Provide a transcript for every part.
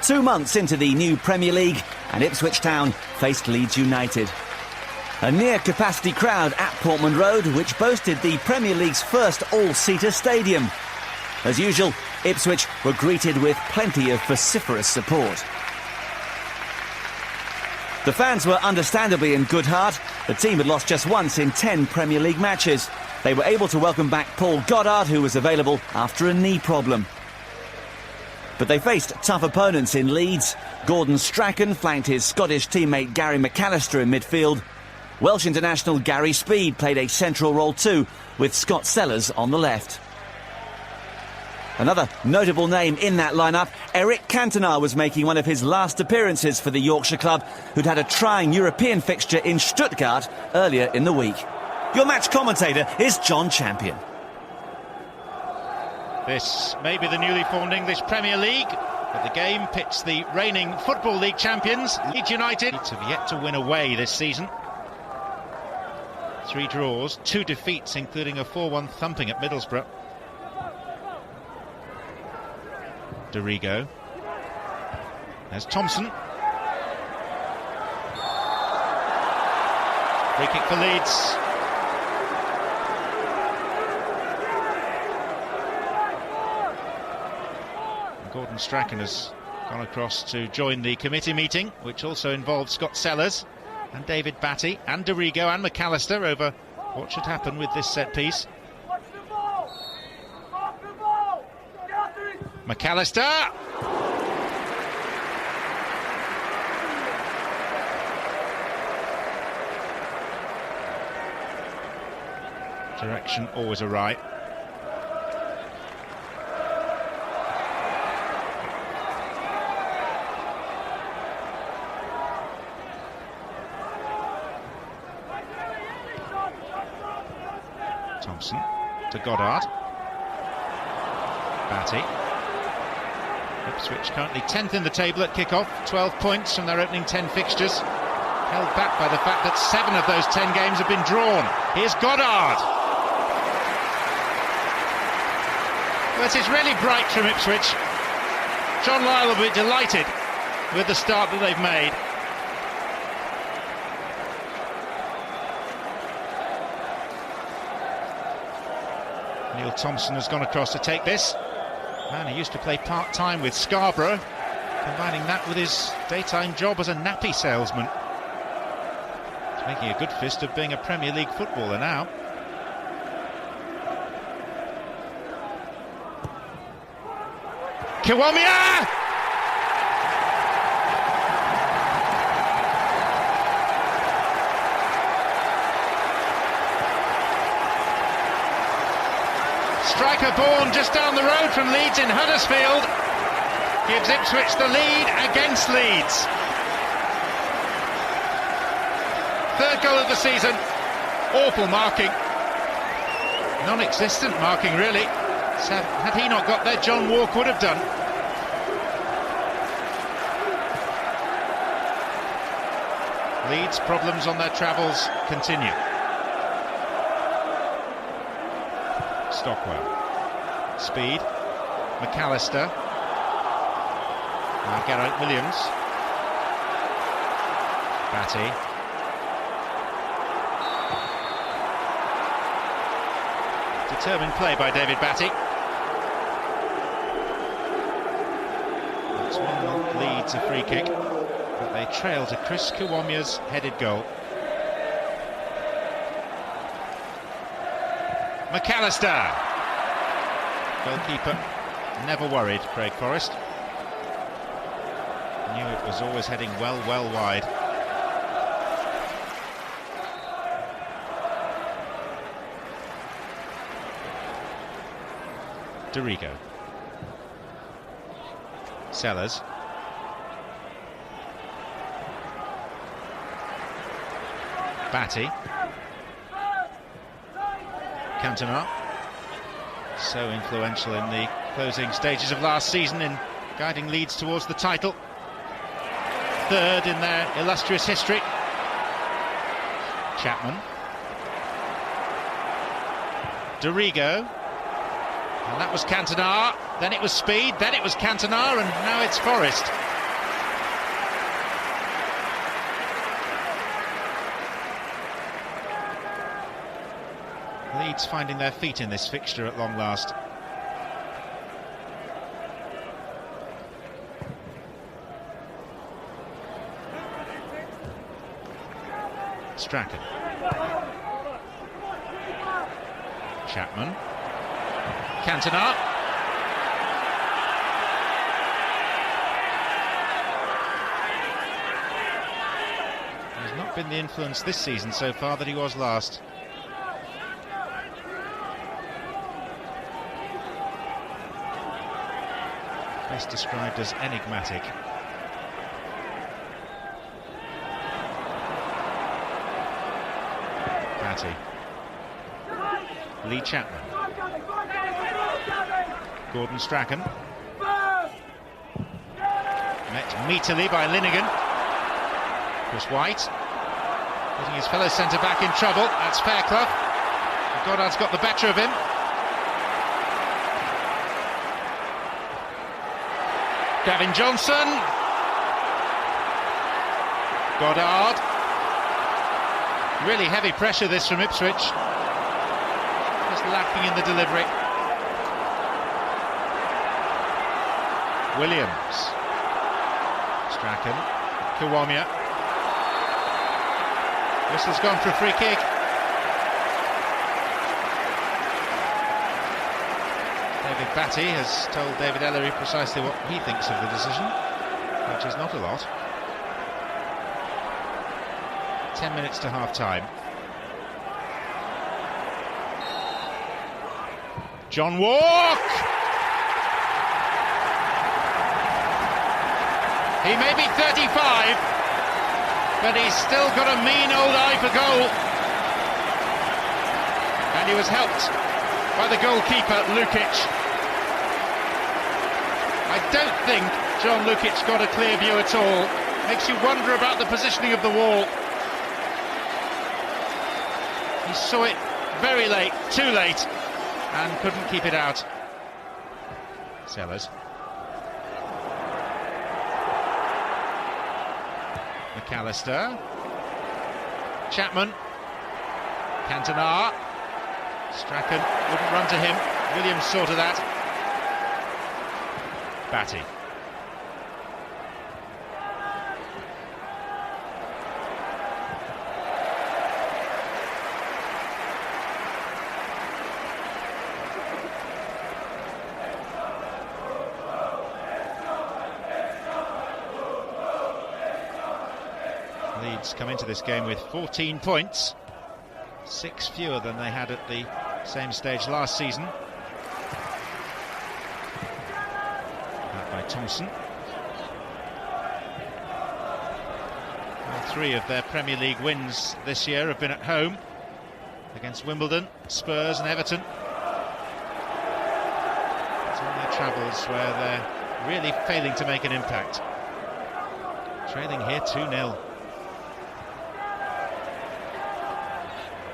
2 months into the new Premier League, and Ipswich Town faced Leeds United. A near-capacity crowd at Portman Road, which boasted the Premier League's first all-seater stadium. As usual, Ipswich were greeted with plenty of vociferous support. The fans were understandably in good heart. The team had lost just once in 10 Premier League matches. They were able to welcome back Paul Goddard, who was available after a knee problem. But they faced tough opponents in Leeds. Gordon Strachan flanked his Scottish teammate Gary McAllister in midfield. Welsh international Gary Speed played a central role too, with Scott Sellars on the left. Another notable name in that lineup, Éric Cantona, was making one of his last appearances for the Yorkshire club, who'd had a trying European fixture in Stuttgart earlier in the week. Your match commentator is John Champion. This may be the newly formed English Premier League, but the game pits the reigning Football League champions, Leeds United, have yet to win away this season. 3 draws, 2 defeats, including a 4-1 thumping at Middlesbrough. Dorigo. There's Thompson. Free kick for Leeds. And Gordon Strachan has gone across to join the committee meeting, which also involved Scott Sellars and David Batty and Dorigo and McAllister over what should happen with this set piece. McAllister! Direction always awry. Thompson to Goddard. Batty. Ipswich currently 10th in the table at kick-off, 12 points from their opening 10 fixtures. Held back by the fact that 7 of those 10 games have been drawn. Here's Goddard. Well, this is really bright from Ipswich. John Lyall will be delighted with the start that they've made. Neil Thompson has gone across to take this. Man, he used to play part-time with Scarborough, combining that with his daytime job as a nappy salesman. He's making a good fist of being a Premier League footballer now. Kiwomya! Striker born just down the road from Leeds in Huddersfield gives Ipswich the lead against Leeds. 3rd goal of the season. Awful marking. Non-existent marking, really. So had he not got there, John Wark would have done. Leeds' problems on their travels continue. Stockwell. Speed. McAllister. Now Geraint Williams. Batty. Determined play by David Batty. It's 1-0 Leeds, a free kick, but they trail to Chris Kiwomya's headed goal. McAllister. Goalkeeper never worried, Craig Forrest. Knew it was always heading well wide. Dorigo. Sellars. Batty. Cantona. So influential in the closing stages of last season in guiding Leeds towards the title. 3rd in their illustrious history. Chapman. Dorigo. And that was Cantona, then it was Speed, then it was Cantona, and now it's Forrest. Leeds finding their feet in this fixture at long last. Strachan. Chapman. Cantona. He's not been the influence this season so far that he was last. Best described as enigmatic. Batty. Lee Chapman. Gordon Strachan. Met meaterly by Linighan. Chris Whyte. Putting his fellow centre-back in trouble. That's Fairclough. Goddard's got the better of him. Gavin Johnson. Goddard. Really heavy pressure this from Ipswich. Just lacking in the delivery. Williams. Strachan. Kiwomya. Whistle's gone for a free kick. David Batty has told David Elleray precisely what he thinks of the decision, which is not a lot. 10 minutes to half-time. John Wark! He may be 35, but he's still got a mean old eye for goal. And he was helped by the goalkeeper, Lukic. I don't think John Lukic got a clear view at all. Makes you wonder about the positioning of the wall. He saw it very late, too late, and couldn't keep it out. Sellars. McAllister. Chapman. Cantona. Strachan wouldn't run to him. Williams saw to that. Batty. Leeds come into this game with 14 points, 6 fewer than they had at the same stage last season. That by Thompson. Well, 3 of their Premier League wins this year have been at home, against Wimbledon, Spurs and Everton. It's on their travels where they're really failing to make an impact. Trailing here 2-0.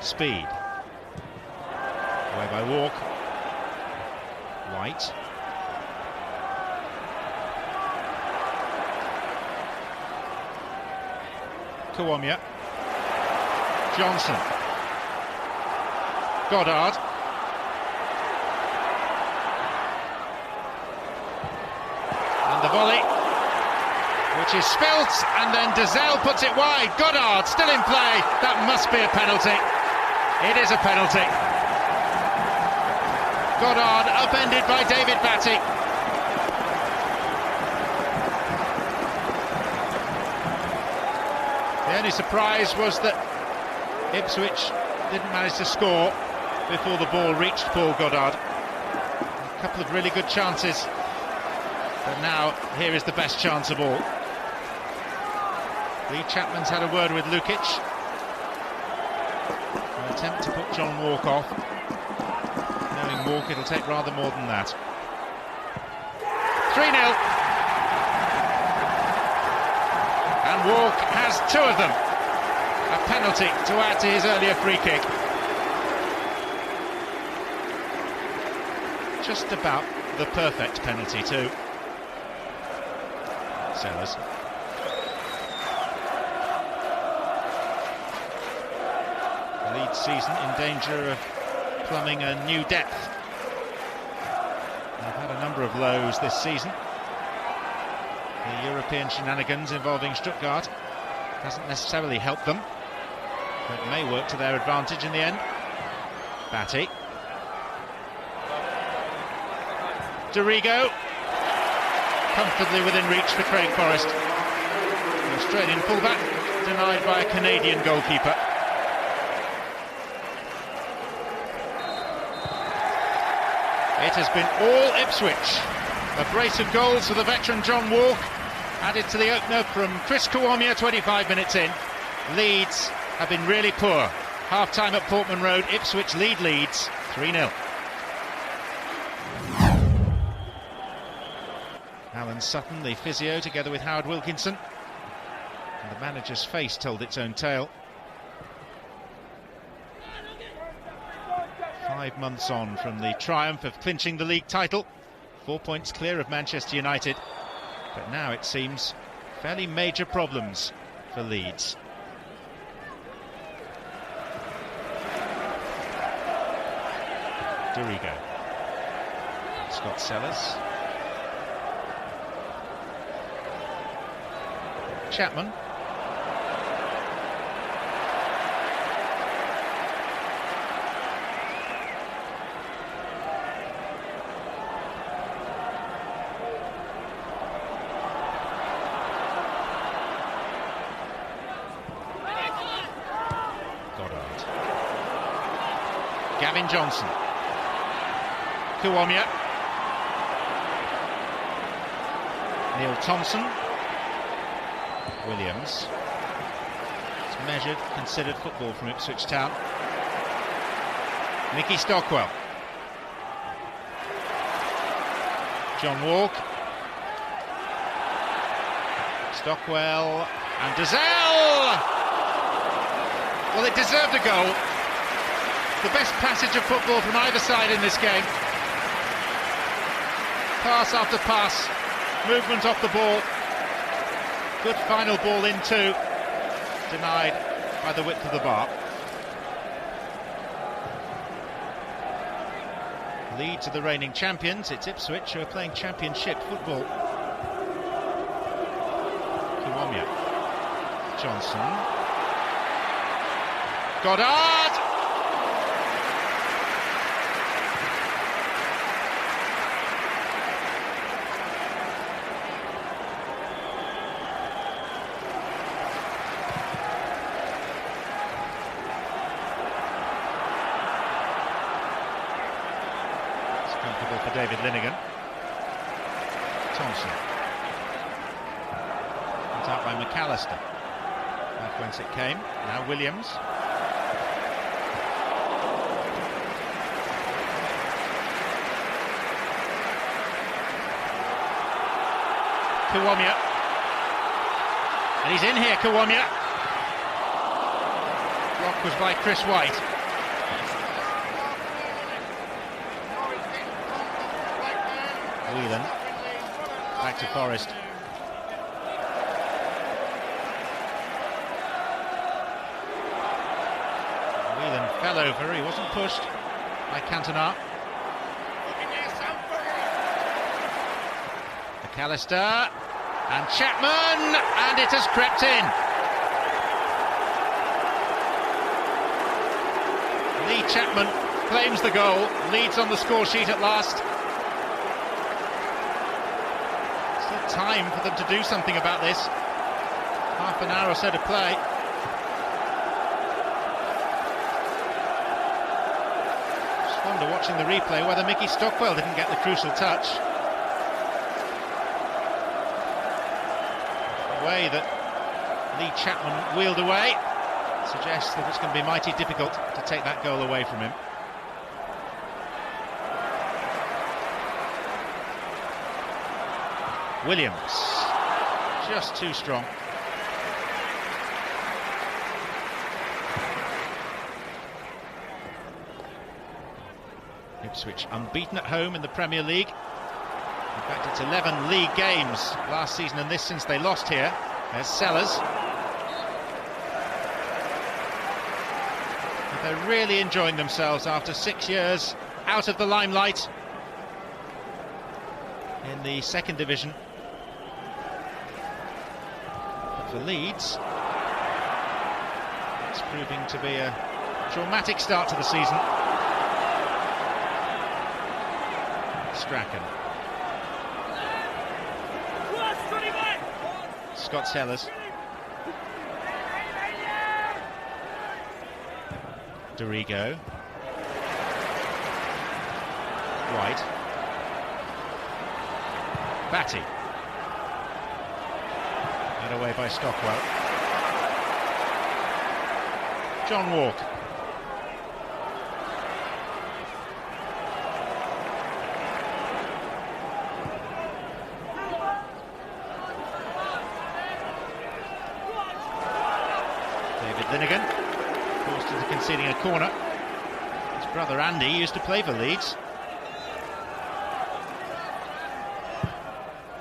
Speed. Away by Wark. Whyte. Kiwomya. Johnson. Goddard. And the volley, which is spilt, and then Dozzell puts it wide. Goddard still in play. That must be a penalty. It is a penalty. Goddard upended by David Batty. The only surprise was that Ipswich didn't manage to score before the ball reached Paul Goddard. A couple of really good chances, but now here is the best chance of all. Lee Chapman's had a word with Lukic. An attempt to put John Wark off. Knowing Wark, it'll take rather more than that. 3-0. And Wark has 2 of them. A penalty to add to his earlier free kick. Just about the perfect penalty too. Sellars. Leeds season in danger of plumbing a new depth. They've had a number of lows this season. The European shenanigans involving Stuttgart hasn't necessarily helped them, but may work to their advantage in the end. Batty. Dorigo. Comfortably within reach for Craig Forrest. The Australian fullback denied by a Canadian goalkeeper. It has been all Ipswich. A brace of goals for the veteran John Wark, added to the opener from Chris Kiwomya 25 minutes in. Leeds have been really poor. Half-time at Portman Road, Ipswich lead Leeds 3-0. Alan Sutton, the physio, together with Howard Wilkinson. And the manager's face told its own tale. 5 months on from the triumph of clinching the league title. 4 points clear of Manchester United. But now it seems fairly major problems for Leeds. Dorigo. Scott Sellars. Chapman. Goddard. Gavin Johnson. Kiwomya. Neil Thompson. Williams. It's measured, considered football from Ipswich Town. Mickey Stockwell. John Wark. Stockwell and Dozzell. Well, it deserved a goal. The best passage of football from either side in this game. Pass after pass, movement off the ball. Good final ball in too, denied by the width of the bar. Leeds are the reigning champions. It's Ipswich who are playing championship football. Kiwomya. Johnson. Goddard! For David Linighan. Thompson. It's out by McAllister. Back whence it came. Now Williams. Kiwomya. And he's in here, Kiwomya. Block was by Chris Whyte. Whelan, back to Forrest. Whelan fell over, he wasn't pushed by Cantona. McAllister and Chapman, and it has crept in. Lee Chapman claims the goal, leads on the score sheet at last. Time for them to do something about this. Half an hour or so to play. Just wonder, watching the replay, whether Mickey Stockwell didn't get the crucial touch. The way that Lee Chapman wheeled away suggests that it's going to be mighty difficult to take that goal away from him. Williams, just too strong. Ipswich unbeaten at home in the Premier League. In fact, it's 11 league games last season and this since they lost here. There's Sellars. They're really enjoying themselves after 6 years out of the limelight in the second division. But for Leeds, it's proving to be a dramatic start to the season. Strachan. Scott Sellars. Dorigo. Whyte. Batty. Led away by Stockwell. John Wark. Linighan, forced into conceding a corner. His brother Andy used to play for Leeds.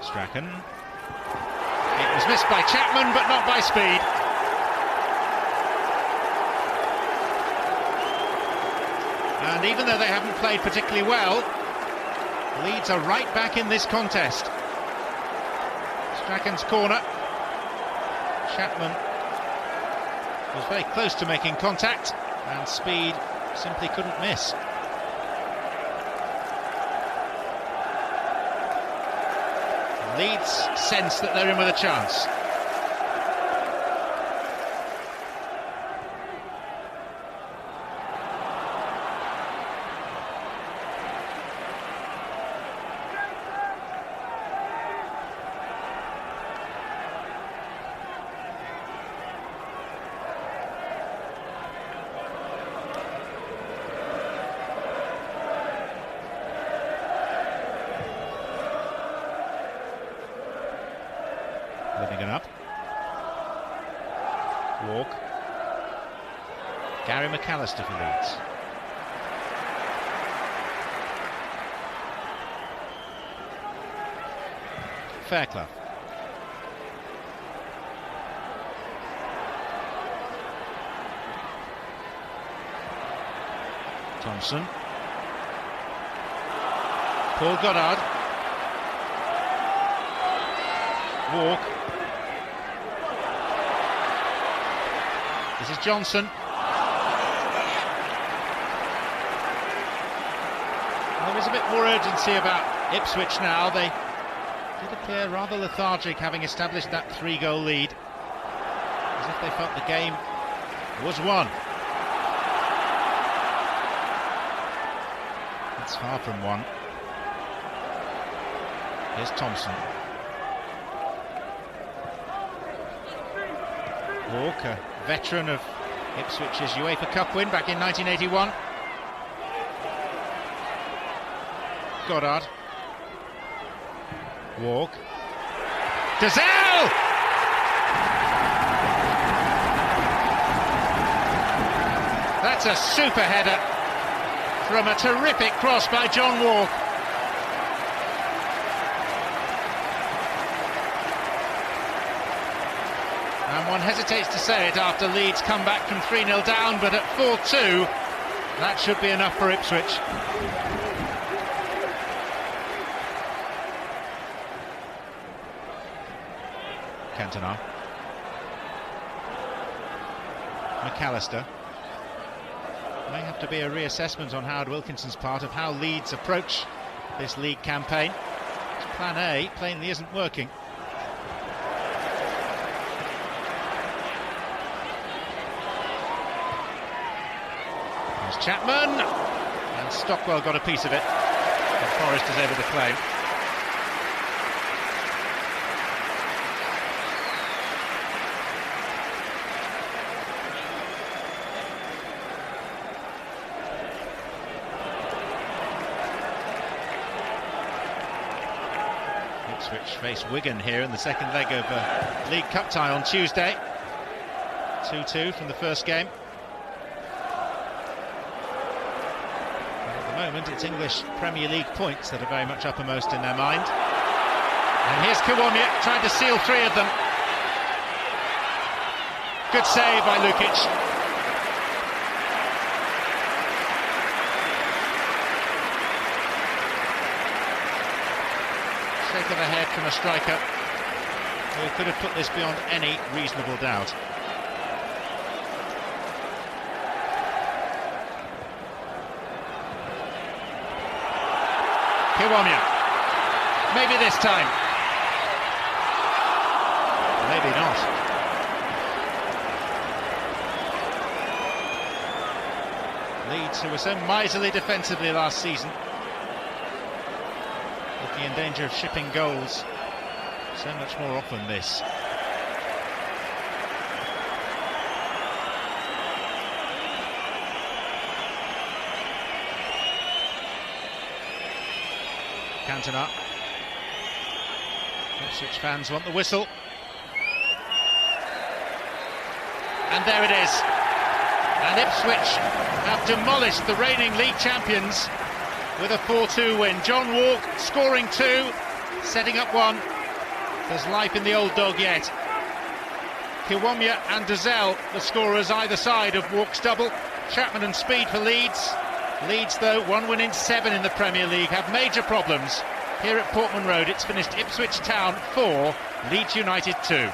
Strachan. It was missed by Chapman, but not by speed. And even though they haven't played particularly well, Leeds are right back in this contest. Strachan's corner. Chapman was very close to making contact, and speed simply couldn't miss. Leeds sense that they're in with a chance. Linighan up. Wark. McAllister for Leeds. Fairclough. Thompson. Paul Goddard. Wark. This is Johnson. There is a bit more urgency about Ipswich now. They did appear rather lethargic, having established that 3-goal lead, as if they felt the game was won. It's far from one. Here's Thompson. Wark, a veteran of Ipswich's UEFA Cup win back in 1981. Goddard. Wark. Dozzell! That's a super header from a terrific cross by John Wark. And one hesitates to say it after Leeds come back from 3-0 down, but at 4-2, that should be enough for Ipswich. Cantona. McAllister. May have to be a reassessment on Howard Wilkinson's part of how Leeds approach this league campaign. Plan A plainly isn't working. There's Chapman, and Stockwell got a piece of it, and Forrest is able to claim. Ipswich face Wigan here in the second leg of League Cup tie on Tuesday. 2-2 from the first game. At the moment it's English Premier League points that are very much uppermost in their mind. And here's Kiwomya trying to seal 3 of them. Good save by Lukic. stroke of the head from a striker who could have put this beyond any reasonable doubt. Kiwomya. Maybe this time. Maybe not. Leeds, who were so miserly defensively last season, looking in danger of shipping goals so much more often this. Cantona. Ipswich fans want the whistle. And there it is. And Ipswich have demolished the reigning league champions with a 4-2 win. John Wark scoring 2, setting up 1. There's life in the old dog yet. Kiwomya and Dozzell, the scorers either side of Wark's double. Chapman and Speed for Leeds. Leeds, though, 1 win in 7 in the Premier League, have major problems. Here at Portman Road, it's finished Ipswich Town 4, Leeds United 2.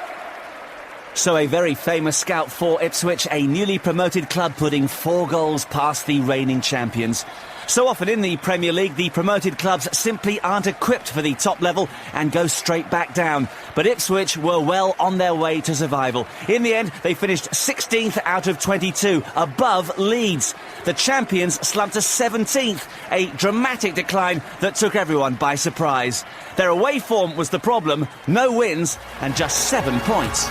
So a very famous scout for Ipswich, a newly promoted club putting 4 goals past the reigning champions. So often in the Premier League, the promoted clubs simply aren't equipped for the top level and go straight back down. But Ipswich were well on their way to survival. In the end, they finished 16th out of 22, above Leeds. The champions slumped to 17th, a dramatic decline that took everyone by surprise. Their away form was the problem, no wins and just 7 points.